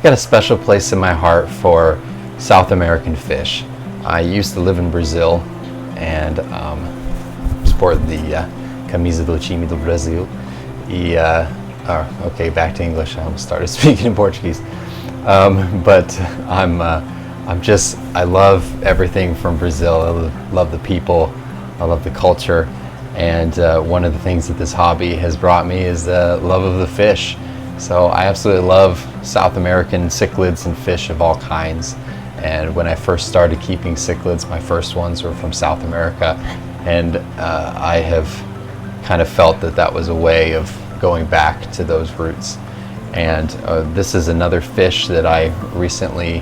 got a special place in my heart for South American fish. I used to live in Brazil and sport the camisa do time do Brasil. Okay, back to English. I almost started speaking in Portuguese. But I love everything from Brazil. I love the people. I love the culture. And one of the things that this hobby has brought me is the love of the fish. So I absolutely love South American cichlids and fish of all kinds. And when I first started keeping cichlids, my first ones were from South America. And I have kind of felt that that was a way of going back to those roots. And this is another fish that I recently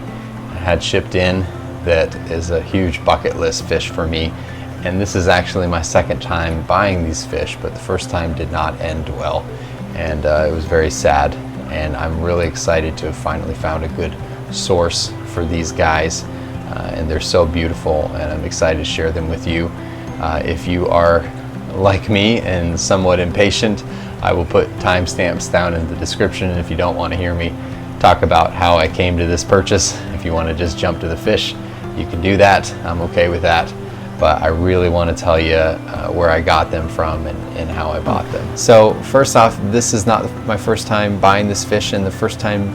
had shipped in that is a huge bucket list fish for me. And this is actually my second time buying these fish, but the first time did not end well. And it was very sad. And I'm really excited to have finally found a good source for these guys. And they're so beautiful, and I'm excited to share them with you. If you are like me and somewhat impatient, I will put timestamps down in the description. And if you don't want to hear me talk about how I came to this purchase, if you want to just jump to the fish, you can do that. I'm okay with that. But I really want to tell you where I got them from and how I bought them. So first off, this is not my first time buying this fish, and the first time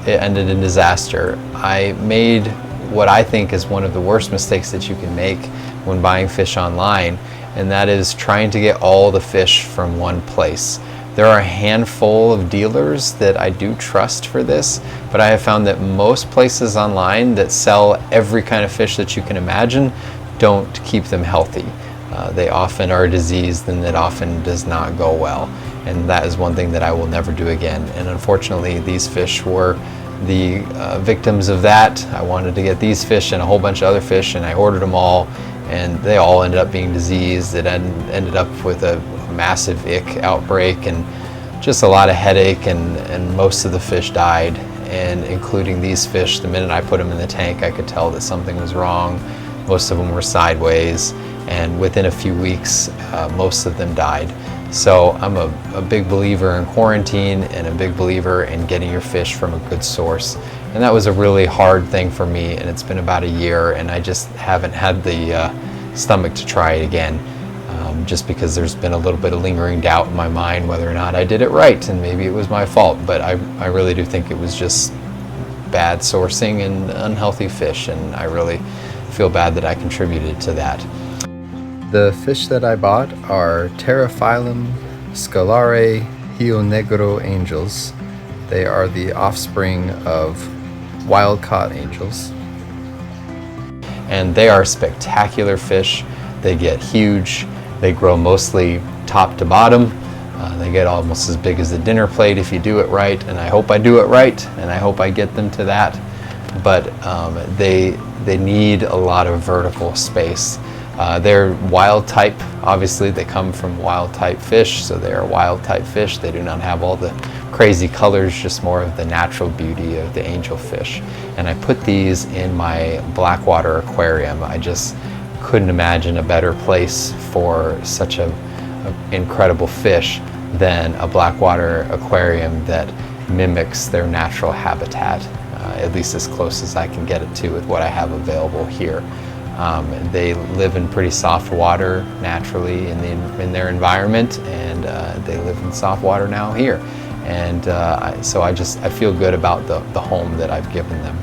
it ended in disaster. I made what I think is one of the worst mistakes that you can make when buying fish online, and that is trying to get all the fish from one place. There are a handful of dealers that I do trust for this, but I have found that most places online that sell every kind of fish that you can imagine don't keep them healthy. They often are diseased, and it often does not go well. And that is one thing that I will never do again. And unfortunately, these fish were the victims of that. I wanted to get these fish and a whole bunch of other fish, and I ordered them all, and they all ended up being diseased. It ended up with a massive ick outbreak and just a lot of headache, and most of the fish died, and including these fish. The minute I put them in the tank, I could tell that something was wrong. Most of them were sideways, and within a few weeks, most of them died. So I'm a big believer in quarantine and a big believer in getting your fish from a good source. And that was a really hard thing for me, and it's been about a year, and I just haven't had the stomach to try it again, just because there's been a little bit of lingering doubt in my mind whether or not I did it right, and maybe it was my fault. But I really do think it was just bad sourcing and unhealthy fish, and I really feel bad that I contributed to that. The fish that I bought are Pterophyllum, scalare, Rio Negro angels. They are the offspring of wild-caught angels. And they are spectacular fish. They get huge. They grow mostly top to bottom. They get almost as big as a dinner plate if you do it right, and I hope I do it right, and I hope I get them to that. But they need a lot of vertical space. They're wild type. Obviously, they come from wild type fish, so they are wild type fish. They do not have all the crazy colors, just more of the natural beauty of the angelfish. And I put these in my Blackwater Aquarium. I just couldn't imagine a better place for such a incredible fish than a Blackwater Aquarium that mimics their natural habitat, at least as close as I can get it to with what I have available here. They live in pretty soft water naturally in their environment, and they live in soft water now here. And so I feel good about the home that I've given them.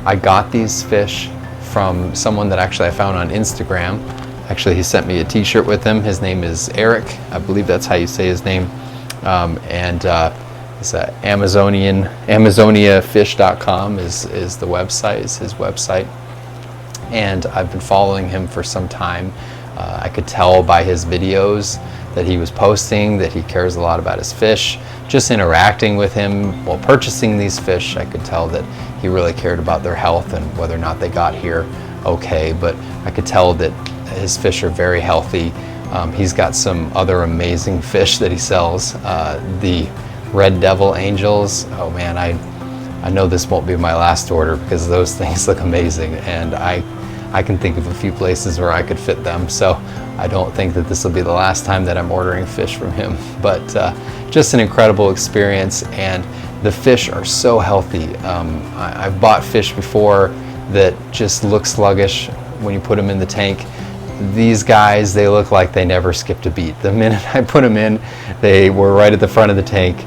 I got these fish from someone that actually I found on Instagram. Actually, he sent me a t-shirt with him. His name is Eric. I believe that's how you say his name. It's AmazoniaFish.com is the website, is his website. And I've been following him for some time. I could tell by his videos that he was posting that he cares a lot about his fish. Just interacting with him while purchasing these fish, I could tell that he really cared about their health and whether or not they got here okay. But I could tell that his fish are very healthy. He's got some other amazing fish that he sells. The red devil angels, oh man, I know this won't be my last order because those things look amazing, and I can think of a few places where I could fit them, so I don't think that this will be the last time that I'm ordering fish from him. But just an incredible experience, and The fish are so healthy. I've bought fish before that just look sluggish when you put them in the tank. These guys, they look like they never skipped a beat. The minute I put them in, they were right at the front of the tank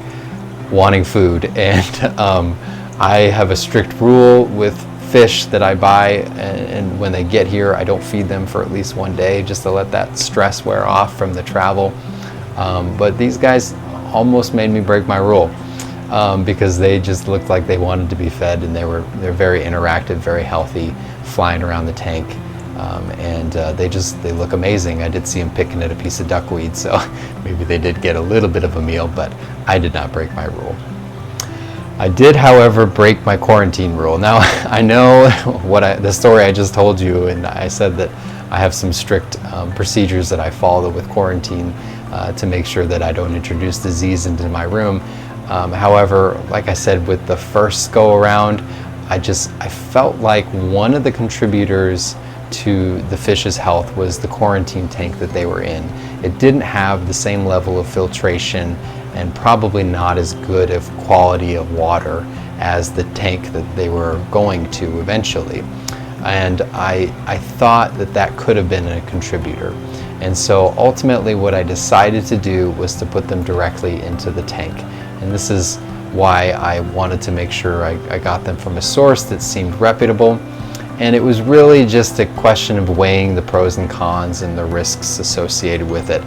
wanting food. And I have a strict rule with fish that I buy, and when they get here, I don't feed them for at least one day just to let that stress wear off from the travel. But these guys almost made me break my rule. Because they just looked like they wanted to be fed, and they're very interactive, very healthy, flying around the tank, and they look amazing. I did see them picking at a piece of duckweed, so maybe they did get a little bit of a meal, but I did not break my rule. I did, however, break my quarantine rule. Now, I know the story I just told you, and I said that I have some strict procedures that I follow with quarantine to make sure that I don't introduce disease into my room. However, like I said, with the first go around, I felt like one of the contributors to the fish's health was the quarantine tank that they were in. It didn't have the same level of filtration and probably not as good of quality of water as the tank that they were going to eventually. And I thought that could have been a contributor. And so ultimately what I decided to do was to put them directly into the tank. And this is why I wanted to make sure I got them from a source that seemed reputable. And it was really just a question of weighing the pros and cons and the risks associated with it.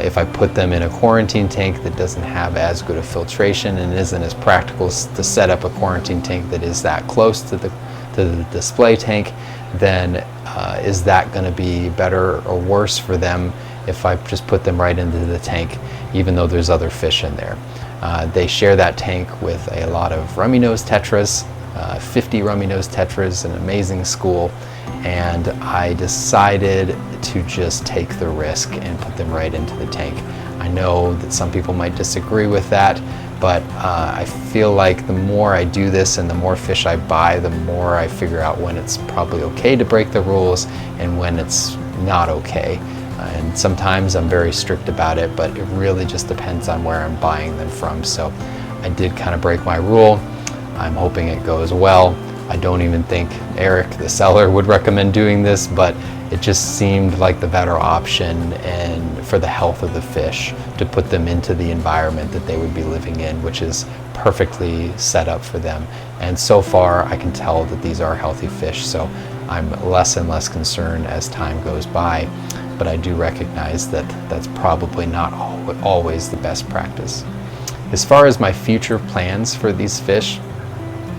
If I put them in a quarantine tank that doesn't have as good a filtration and isn't as practical to set up a quarantine tank that is that close to the display tank, then is that going to be better or worse for them if I just put them right into the tank, even though there's other fish in there? They share that tank with a lot of rummy-nosed tetras, 50 rummy-nosed tetras, an amazing school, and I decided to just take the risk and put them right into the tank. I know that some people might disagree with that, but I feel like the more I do this and the more fish I buy, the more I figure out when it's probably okay to break the rules and when it's not okay. And sometimes I'm very strict about it, but it really just depends on where I'm buying them from. So I did kind of break my rule. I'm hoping it goes well. I don't even think Eric, the seller, would recommend doing this, but it just seemed like the better option and for the health of the fish to put them into the environment that they would be living in, which is perfectly set up for them. And so far I can tell that these are healthy fish, so I'm less and less concerned as time goes by. But I do recognize that that's probably not always the best practice. As far as my future plans for these fish,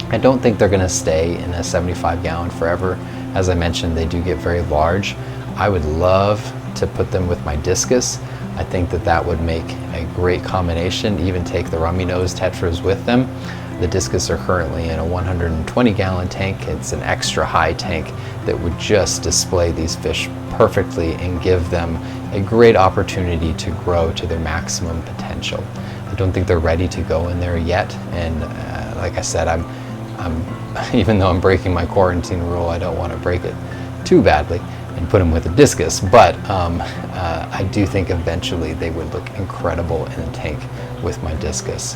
I don't think they're going to stay in a 75-gallon forever. As I mentioned, they do get very large. I would love to put them with my discus. I think that would make a great combination, even take the rummy-nosed tetras with them. The discus are currently in a 120-gallon tank. It's an extra high tank that would just display these fish perfectly and give them a great opportunity to grow to their maximum potential. I don't think they're ready to go in there yet, and like I said, even though I'm breaking my quarantine rule, I don't want to break it too badly and put them with a discus, but I do think eventually they would look incredible in a tank with my discus.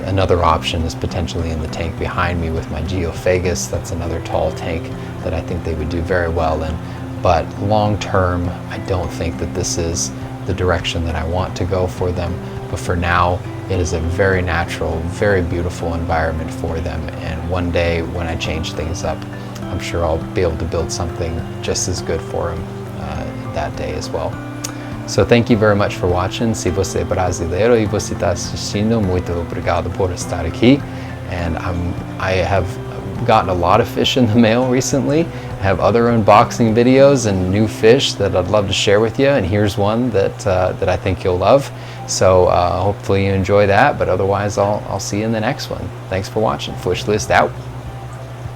Another option is potentially in the tank behind me with my geophagus. That's another tall tank that I think they would do very well in. But long term, I don't think that this is the direction that I want to go for them. But for now, it is a very natural, very beautiful environment for them. And one day when I change things up, I'm sure I'll be able to build something just as good for them that day as well. So thank you very much for watching. Se você é brasileiro e você está assistindo, muito obrigado por estar aqui. And I have gotten a lot of fish in the mail recently. I have other unboxing videos and new fish that I'd love to share with you, and here's one that I think you'll love. So hopefully you enjoy that, but otherwise I'll see you in the next one. Thanks for watching. Fish List out.